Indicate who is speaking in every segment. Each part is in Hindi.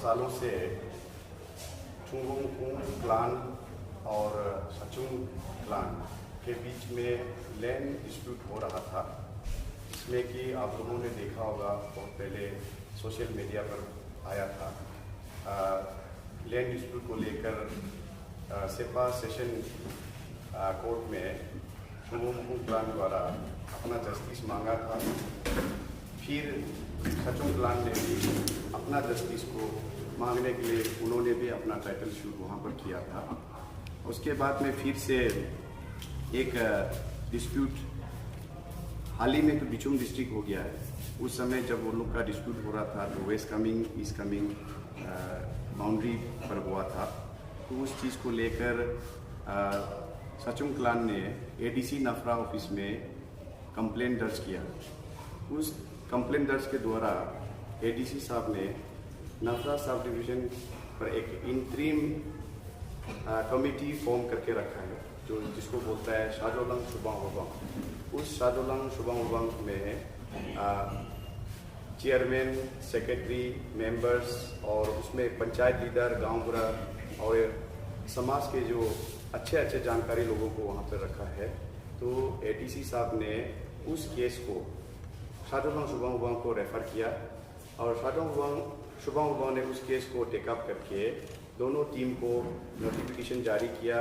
Speaker 1: सालों से चुंगोंगकुंग क्लान और सचुंग क्लान के बीच में लैंड डिस्प्यूट हो रहा था। इसमें कि आप लोगों ने देखा होगा, बहुत पहले सोशल मीडिया पर आया था। लैंड डिस्प्यूट को लेकर सेपा सेशन कोर्ट में चुंगोंगकुंग क्लान द्वारा अपना जस्टिस मांगा था। फिर सचुंग क्लान ने भी अपना जस्टिस को मांगने के लिए उन्होंने भी अपना टाइटल शूट वहाँ पर किया था। उसके बाद में फिर से एक डिस्प्यूट हाल ही में तो बिचुंग डिस्ट्रिक्ट हो गया है। उस समय जब वो लोग का डिस्प्यूट हो रहा था तो West Kameng East Kameng boundary पर हुआ था। तो उस चीज़ को लेकर सचुंग क्लान ने एडीसी नफरा ऑफिस में कंप्लेंट दर्ज किया। उस कंप्लेंट दर्ज के द्वारा एडीसी साहब ने नफरा सब डिवीज़न पर एक इंटरिम कमेटी फॉर्म करके रखा है, जो जिसको बोलता है शाजोलंग शुभांग। उस शाजोलंग शुभांग में चेयरमैन, सेक्रेटरी, मेंबर्स और उसमें पंचायत लीडर, गांव बुरा और समाज के जो अच्छे जानकारी लोगों को वहाँ पर रखा है। तो एडीसी साहब ने उस केस को शाजोलंग शुभांग को रेफर किया और शाजोलंग शुभांग ने उस केस को टेकअप करके दोनों टीम को नोटिफिकेशन जारी किया,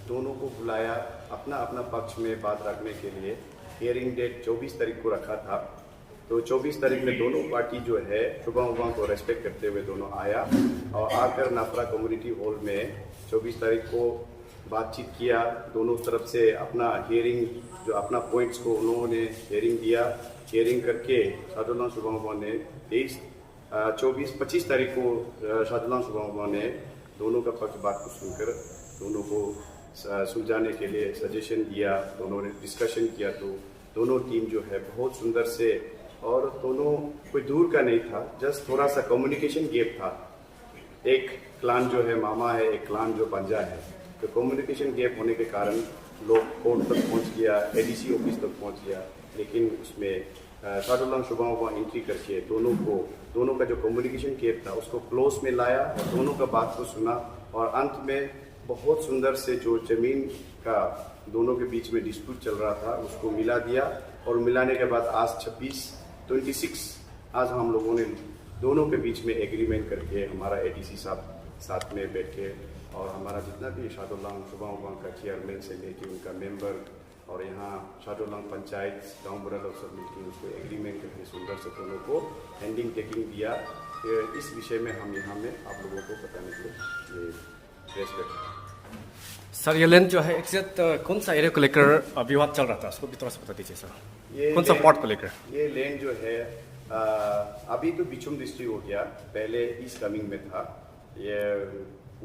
Speaker 1: दोनों को बुलाया, अपना अपना पक्ष में बात रखने के लिए। हियरिंग डेट 24 तारीख को रखा था। तो 24 तारीख में दोनों पार्टी जो है शुभांग को रेस्पेक्ट करते हुए दोनों आया और आकर नफरा कम्युनिटी हॉल में 24 तारीख को बातचीत किया। दोनों तरफ से अपना हियरिंग जो अपना पॉइंट्स को उन्होंने हियरिंग दिया। हियरिंग करके शाजोलंग शुभांग ने 25 तारीख को शाजोलंग शुभांग ने दोनों का पक्ष बात को सुनकर दोनों को सुलझाने के लिए सजेशन दिया। दोनों ने डिस्कशन किया तो दोनों टीम जो है बहुत सुंदर से, और दोनों कोई दूर का नहीं था, जस्ट थोड़ा सा कम्युनिकेशन गैप था। एक क्लान जो है मामा है, एक क्लान जो पंजा है। तो कम्युनिकेशन गैप होने के कारण लोग कोर्ट तक पहुंच गया, एडीसी ऑफिस तक पहुंच गया। लेकिन उसमें शाजोलंग शुभांग एंट्री करके दोनों का जो कम्युनिकेशन गैप था उसको क्लोज में लाया और दोनों का बात को सुना और अंत में बहुत सुंदर से जो जमीन का दोनों के बीच में डिस्प्यूट चल रहा था उसको मिला दिया। और मिलाने के बाद आज 26 आज हम लोगों ने दोनों के बीच में एग्रीमेंट करके हमारा एडीसी साहब साथ में बैठ के और हमारा जितना भी शाजोलंग शुभांग का चेयरमैन से लेके उनका मेंबर और यहाँ शाजोलंग पंचायत गाँव बुरा लोग सब मिलकर उसको एग्रीमेंट करके सुंदर से दोनों को हैंडिंग टेकिंग दिया। इस विषय में हम यहाँ में आप लोगों को बताने के लिए प्रेस करते।
Speaker 2: सर ये लैंड जो है एग्जैक्ट कौन सा एरिया को लेकर विवाद चल रहा था, उसको भी थोड़ा सा बता दीजिए सर। कौन सा पार्ट को लेकर? ये
Speaker 1: लैंड जो है अभी तो बिचुंग डिस्ट्रिक्ट हो गया, पहले ईस्ट कमिंग में था। ये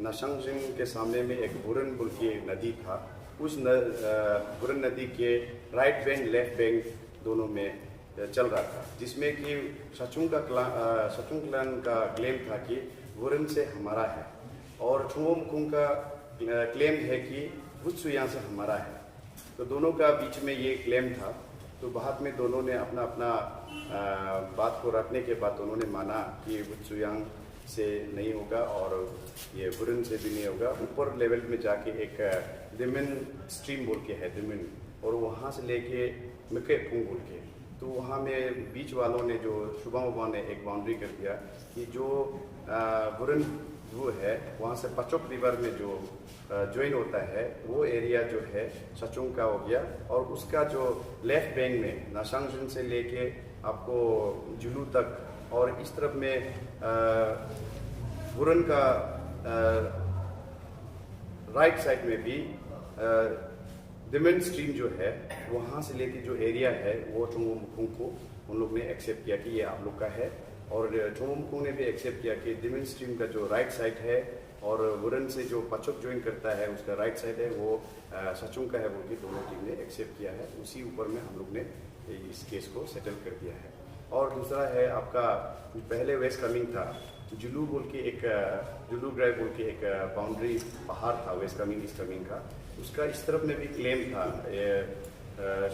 Speaker 1: नशंगजिंग के सामने में एक बुरन बुल की नदी था। उस बुरन नदी के राइट बैंक लेफ्ट बैंक दोनों में चल रहा था, जिसमें कि सचुंग क्लान का क्लेम था कि बुरन से हमारा है और चुंगोंगकुंग का क्लेम है कि वुत्सुयांग से हमारा है। तो दोनों का बीच में ये क्लेम था। तो बाद में दोनों ने अपना बात को रखने के बाद उन्होंने माना कि वुत्सुयांग से नहीं होगा और ये बुरन से भी नहीं होगा। ऊपर लेवल में जाके एक दिमिन स्ट्रीम बोल के है दिमिन, और वहाँ से लेके मिकेपुंग बोल के, तो वहाँ में बीच वालों ने जो शुभांग ने एक बाउंड्री कर दिया कि जो बुरन वो है वहाँ से पचोक रिवर में जो ज्वाइन होता है वो एरिया जो है सचुंग का हो गया। और उसका जो लेफ्ट बैंक में नाशांगजिन से लेके आपको जुलू तक और इस तरफ में बुरन का राइट साइड में भी दिमिन स्ट्रीम जो है वहाँ से लेके जो एरिया है वो चुंगोंगकुंग को उन लोग ने एक्सेप्ट किया कि ये आप लोग का है। और चुंगोंगकुंग ने भी एक्सेप्ट किया कि दिमिन स्ट्रीम का जो राइट साइड है और बुरन से जो पचोक ज्वाइन करता है उसका राइट साइड है वो सचुंग का है, बोल के दोनों टीम ने एक्सेप्ट किया है। उसी ऊपर में हम लोग ने इस केस को सेटल कर दिया है। और दूसरा है आपका पहले वेस्ट कमिंग था, जुलू बोल के एक जुलू ड्राइव बोल के एक बाउंड्री पहाड़ था वेस्ट कमिंग ईस्ट कमिंग का, उसका इस तरफ में भी क्लेम था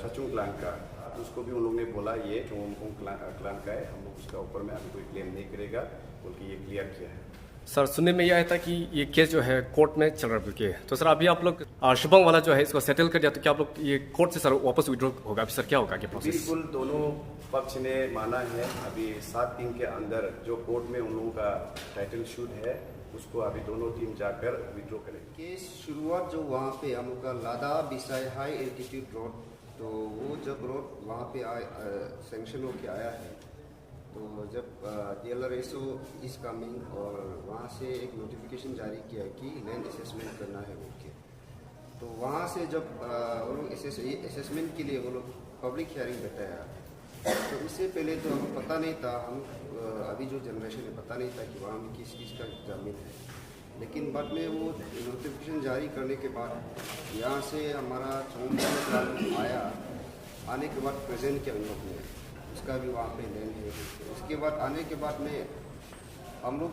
Speaker 1: सचुंग क्लान का। उसको भी उन लोगों ने बोला ये चुंगोंगकुंग क्लान का है, हम लोग उसका ऊपर में अभी कोई क्लेम नहीं करेगा बोल के ये क्लियर किया है।
Speaker 2: सर सुनने में यह आया था कि ये केस जो है कोर्ट में चल रहा है, तो सर अभी आप लोग शुभम वाला जो है इसको सेटल कर दिया, तो क्या आप लोग ये कोर्ट से सर वापस विड्रॉ होगा? अभी सर क्या होगा क्या प्रोसेस?
Speaker 1: बिल्कुल, दोनों पक्ष ने माना है। अभी 7 दिन के अंदर जो कोर्ट में उन लोगों का टाइटल शूट है उसको अभी दोनों टीम जाकर विड्रॉ करेंगे।
Speaker 3: केस शुरुआत जो वहाँ पे हम लोग का लादा बिसाई हाई एल्टीट्यूड रोड, तो वो जब रोड वहाँ पे सैंक्शन होके आया है, तो जब DLRSO इज कमिंग और वहाँ से एक नोटिफिकेशन जारी किया कि लैंड असेसमेंट करना है ओके, तो वहाँ से जब वो लोग असेसमेंट के लिए वो लोग पब्लिक हियरिंग बताया, तो उससे पहले तो हमें पता नहीं था, हम अभी जो जनरेशन है पता नहीं था कि वहाँ में किस चीज़ का जमीन है। लेकिन बाद में वो नोटिफिकेशन जारी करने के बाद यहाँ से हमारा चौंतीस आया, आने के बाद प्रेजेंट किया उन लोग ने, उसका भी वहाँ पे लैंड है। उसके बाद आने के बाद में हम लोग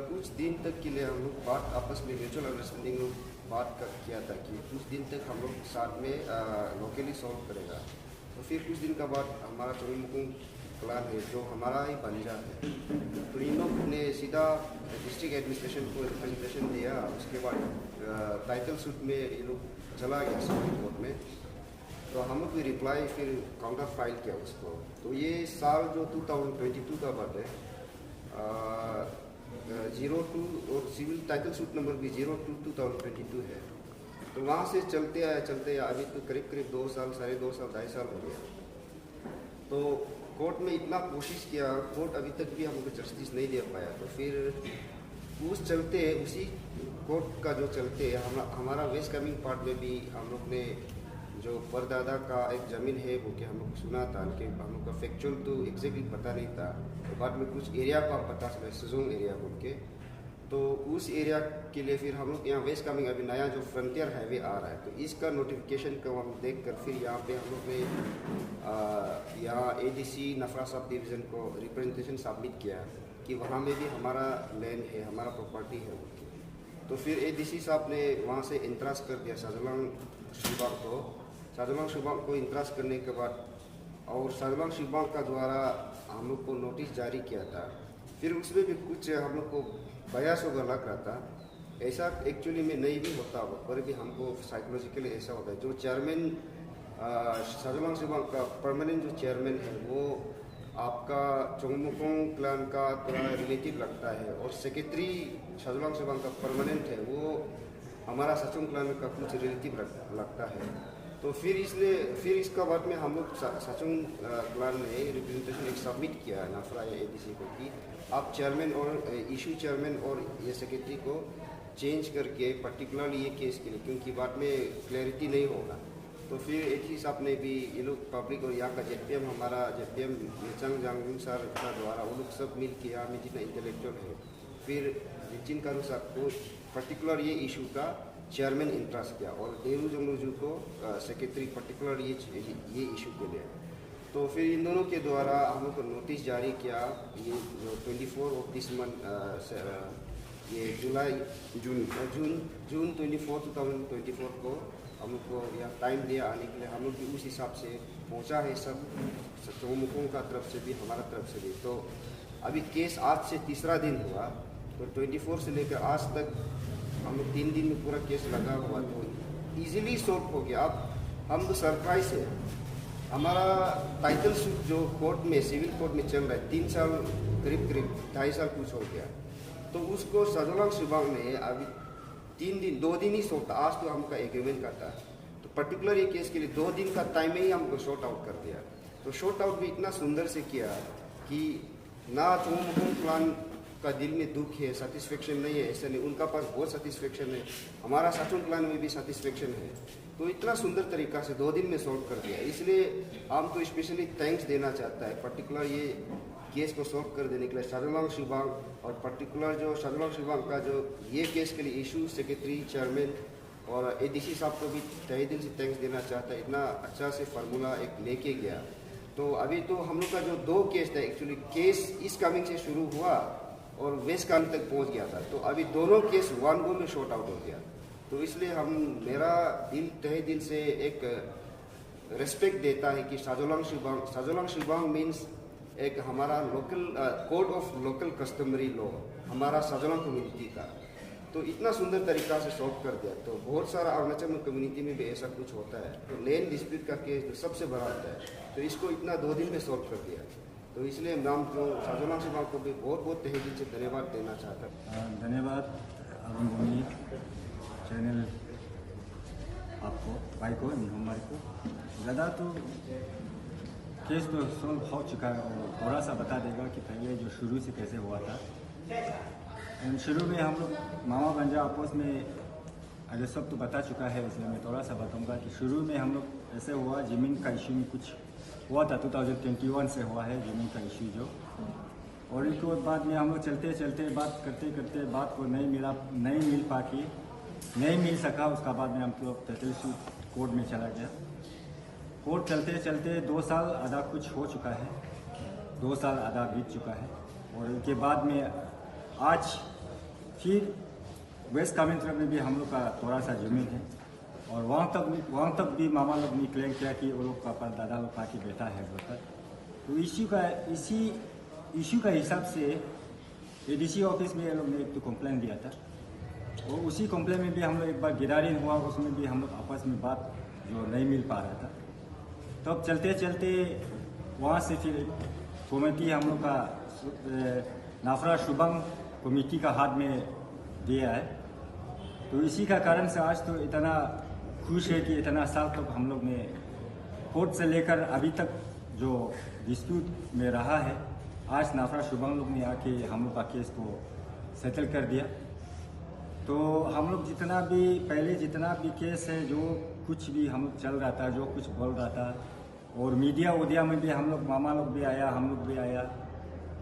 Speaker 3: कुछ दिन तक के लिए हम लोग बात आपस में म्यूचुअल अंडरस्टैंडिंग बात किया था कि कुछ दिन तक हम लोग साथ में लोकली सॉल्व करेगा। तो फिर कुछ दिन का बाद हमारा चौमुकुंग प्लान है जो हमारा ही बंजा है, तो इन लोग ने सीधा डिस्ट्रिक्ट एडमिनिस्ट्रेशन को रिप्रेजेंटेशन दिया। उसके बाद टाइटल सूट में ये लोग चला गया सुप्रीम कोर्ट में, तो हम लोग भी रिप्लाई फिर काउंटर फाइल किया उसको। तो ये साल जो 2022 का बात है, 02 और सिविल टाइटल सूट नंबर भी 02/2022 है। तो वहाँ से चलते आए अभी तो करीब 2 साल, 2.5 साल, 2.5 साल हो गया। तो कोर्ट में इतना कोशिश किया, कोर्ट अभी तक भी हमको जस्टिस नहीं दे पाया। तो फिर उसी कोर्ट का जो चलते हमारा वेस्ट कमिंग पार्ट में भी हम लोग ने जो परदादा का एक ज़मीन है वो कि हम लोग सुना था, लेकिन हम लोग का फैक्चुअल तो एग्जैक्टली पता नहीं था। तो बाद में कुछ एरिया का पता चला, सजोंग एरिया बोल के, तो उस एरिया के लिए फिर हम लोग यहाँ वेस्ट कमिंग अभी नया जो फ्रंटियर हाईवे आ रहा है, तो इसका नोटिफिकेशन को हम देख कर फिर यहाँ पे हम लोग ने यहाँ ADC नफरा सब डिवीज़न को रिप्रेजेंटेशन सबमिट किया कि वहाँ में भी हमारा लैंड है, हमारा प्रॉपर्टी है उनकी। तो फिर ADC साहब ने वहाँ से इंट्रस्ट कर दिया साजलांग शुबांग को इंट्रस्ट करने के बाद, और साजलांग शुबांग का द्वारा हम लोग को नोटिस जारी किया था। फिर उसमें भी कुछ हम लोग को बयास होगा लग रहा था, ऐसा एक्चुअली में नहीं भी होता होगा, पर भी हमको साइकोलॉजिकली ऐसा होता है। जो चेयरमैन साजलांग शुबांग का परमानेंट जो चेयरमैन है वो आपका चौमुकोंग क्लान का थोड़ा रिलेटिव लगता है, और सेक्रेटरी साजलांग शुबांग का परमानेंट है वो हमारा सचुंग क्लान का कुछ रिलेटिव लगता है। तो फिर इसका बाद में हम लोग सचुंग क्लान ने रिप्रेजेंटेशन एक सबमिट किया नाफरा या ADC को कि आप चेयरमैन और इशू चेयरमैन और ये सेक्रेटरी को चेंज करके पर्टिकुलरली ये केस के लिए, क्योंकि बाद में क्लैरिटी नहीं होगा। तो फिर ADC साहब ने भी ये लोग पब्लिक और यहाँ का JPM हमारा JPM नेचंग जांगलिंग सर का द्वारा वो लोग सब मिल के यहाँ में जितना इंटेलेक्चुअल है, फिर जिन कानू साहब को पर्टिकुलर ये इशू का चेयरमैन इंट्रस्ट किया और डेरू जोंगलूजू को सेक्रेटरी पर्टिकुलर ये इशू के लिए। तो फिर इन दोनों के द्वारा हम लोग को नोटिस जारी किया, ये जो 24 ऑफ दिस मंथ, ये जून 24, 2024 को हम लोग को यहाँ टाइम दिया आने के लिए। हम लोग भी उस हिसाब से पहुँचा है, सब चौमुकों का तरफ से भी हमारा तरफ से भी। तो अभी केस आज से तीसरा दिन हुआ, तो 24 से लेकर आज तक हम लोग 3 दिन में पूरा केस लगा हुआ, तो इजीली सॉल्व हो गया। अब हम तो सरप्राइज है, हमारा टाइटल सूट जो कोर्ट में सिविल कोर्ट में चल रहा है 3 साल करीब 2.5 साल कुछ हो गया, तो उसको साजलांग शुबांग ने अभी 2 दिन ही सॉल्व, आज तो हमका एग्रीमेंट का था, तो पर्टिकुलर ये केस के लिए 2 दिन का टाइम में ही हमको शॉर्ट आउट कर दिया। तो शॉर्ट आउट भी इतना सुंदर से किया कि ना चौमुकुंग प्लान का दिल में दुख है, सेटिस्फेक्शन नहीं है, ऐसा नहीं, उनका पास बहुत सेटिस्फेक्शन है, हमारा साचुंग प्लान में भी सेटिस्फेक्शन है। तो इतना सुंदर तरीका से 2 दिन में सॉल्व कर दिया। इसलिए हम तो स्पेशली थैंक्स देना चाहता है पर्टिकुलर ये केस को सॉल्व कर देने के लिए साजलांग शुबांग, और पर्टिकुलर जो साजलांग शुबांग का जो ये केस के लिए इशू सेक्रेटरी चेयरमैन और ADC साहब को भी तहे दिल से थैंक्स देना चाहता है, इतना अच्छा से फार्मूला एक लेके गया। तो अभी तो हम लोग का जो 2 केस था, एक्चुअली केस इस कमिंग से शुरू हुआ और वेस्ट कामिंग तक पहुंच गया था, तो अभी दोनों केस 1 गो में शॉर्ट आउट हो गया। तो इसलिए मेरा तहे दिल से एक रेस्पेक्ट देता है कि साजलांग शुबांग मीन्स एक हमारा local code of local customary law, हमारा सजलों कम्युनिटी का। तो इतना सुंदर तरीका से सॉल्व कर दिया। तो बहुत सारा अरुणाचल में कम्युनिटी में भी ऐसा कुछ होता है, तो लैंड डिस्प्यूट का केस जो सबसे बड़ा होता है, तो इसको इतना 2 दिन में सॉल्व कर दिया। तो इसलिए मैम को साजोलांग सिमांग को भी बहुत बहुत तहे दिल से धन्यवाद देना चाहता हूँ।
Speaker 4: धन्यवाद अरुण भूमि चैनल आपको, भाई को, हमारे को। ज़्यादा तो केस तो सॉल्व हो चुका है, और थोड़ा सा बता देगा कि पहले जो शुरू से कैसे हुआ था। शुरू में हम लोग मामा बंजा आपस में, अगर सब तो बता चुका है, इसलिए मैं थोड़ा सा बताऊंगा कि शुरू में हम लोग ऐसे हुआ, ज़मीन का इशू में कुछ हुआ था। 2021 से हुआ है ज़मीन का इशू जो, और इसके बाद में हम लोग चलते चलते बात करते करते बात को नहीं मिल सका। उसका बाद में हम लोग तहसील कोर्ट में चला गया। कोर्ट चलते चलते 2 साल आधा कुछ हो चुका है, 2 साल आधा बीत चुका है। और इनके बाद में आज फिर वेस्ट कामेंग तरफ में भी हम लोग का थोड़ा सा ज़मीन है, और वहाँ तक भी मामा लोग ने क्लेम किया कि वो लोग का दादा लोग का बेटा है बोलकर। तो इसी इशू का हिसाब से एडीसी ऑफिस में ये लोग ने एक तो कंप्लेन दिया था, और उसी कंप्लेन में भी हम लोग एक बार गिरारिन हुआ, उसमें भी हम लोग आपस में बात जो नहीं मिल पा रहा था। तो अब चलते चलते वहाँ से फिर कमेटी हम लोग का नाफरा शुभंग कमेटी का हाथ में दिया है। तो इसी का कारण से आज तो इतना खुश है कि इतना साल तक हम लोग ने कोर्ट से लेकर अभी तक जो डिस्प्यूट में रहा है, आज नाफरा शुभंग लोग ने आके हम लोग का केस को सेटल कर दिया। तो हम लोग जितना भी केस है, जो कुछ भी हम लोग चल रहा था, जो कुछ बोल रहा था, और मीडिया में भी हम लोग मामा लोग भी आया, हम लोग भी आया,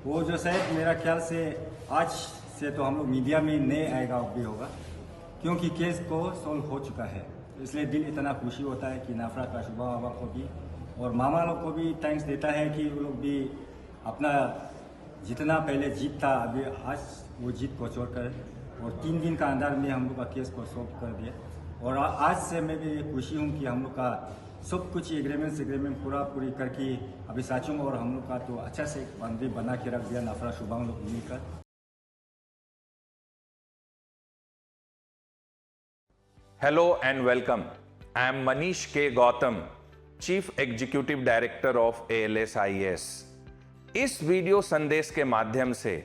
Speaker 4: वो जो शायद मेरा ख्याल से आज से तो हम लोग मीडिया में नहीं आएगा, अब भी होगा, क्योंकि केस को सॉल्व हो चुका है। इसलिए दिल इतना खुशी होता है कि नाफरा का शुभा बाबा को भी और मामा लोग को भी थैंक्स देता है कि वो लोग भी अपना जितना पहले जीत था, अभी आज वो जीत को छोड़कर और 3 दिन का अंदर में हम लोग का केस को सॉल्व कर दिया। और आज से मैं भी खुशी हूँ कि हम लोग का सब कुछ एग्रीमेंट पूरी करके अभी साचू और हम लोग का तो अच्छा से बाउंड्री बना के रख दिया नाफरा शुभांग लोग मिलकर।
Speaker 5: Hello and welcome. I am Manish K. Gautam, Chief Executive Director of ALSIS. इस वीडियो संदेश के माध्यम से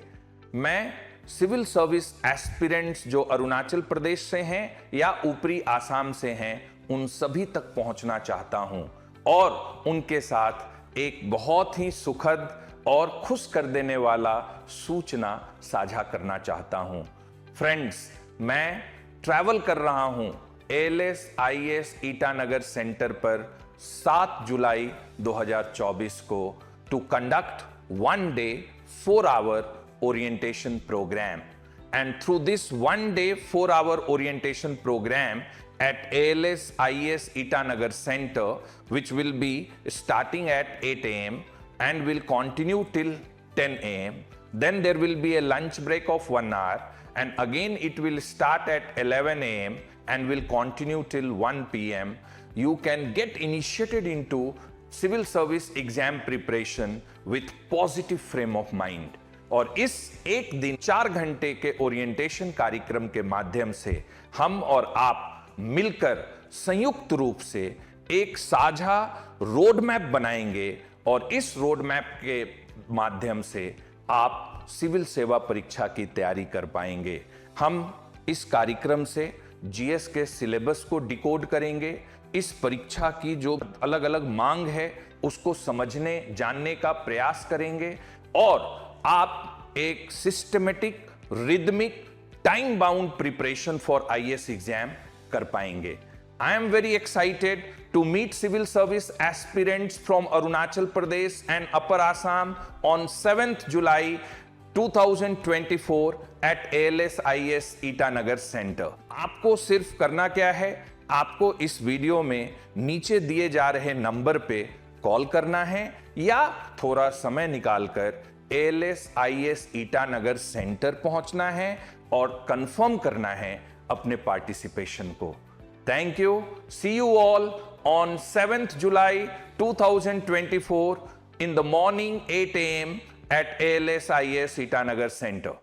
Speaker 5: मैं सिविल सर्विस एस्पिरेंट्स जो अरुणाचल प्रदेश से हैं या ऊपरी आसाम से हैं, उन सभी तक पहुंचना चाहता हूं और उनके साथ एक बहुत ही सुखद और खुश कर देने वाला सूचना साझा करना चाहता हूं। फ्रेंड्स, मैं ट्रैवल कर रहा हूं ALSIS ईटानगर सेंटर पर 7 जुलाई 2024 को to conduct 1 day 4-hour orientation program. And through this 1 day 4-hour orientation program at ALSIS Itanagar Center, which will be starting at 8 a.m. and will continue till 10 a.m. Then there will be a lunch break of 1 hour, and again it will start at 11 a.m. and will continue till 1 p.m. You can get initiated into civil service exam preparation with positive frame of mind. और इस एक दिन 4 घंटे के ओरिएंटेशन कार्यक्रम के माध्यम से हम और आप मिलकर संयुक्त रूप से एक साझा रोड मैप बनाएंगे और इस रोड मैप के माध्यम से आप सिविल सेवा परीक्षा की तैयारी कर पाएंगे। हम इस कार्यक्रम से जीएस के सिलेबस को डिकोड करेंगे, इस परीक्षा की जो अलग अलग मांग है उसको समझने जानने का प्रयास करेंगे और आप एक systematic, rhythmic, time bound preparation for IAS exam कर पाएंगे। I am very excited to meet civil service aspirants from Arunachal Pradesh and Upper Assam on 7th July 2024 at ALSIS Itanagar Center. आपको सिर्फ करना क्या है, आपको इस वीडियो में नीचे दिए जा रहे नंबर पे कॉल करना है या थोड़ा समय निकालकर ALSIS ईटानगर सेंटर पहुंचना है और कंफर्म करना है अपने पार्टिसिपेशन को। Thank you. See you all on 7th July 2024 in the morning 8 a.m. at ALSIS Itanagar Center.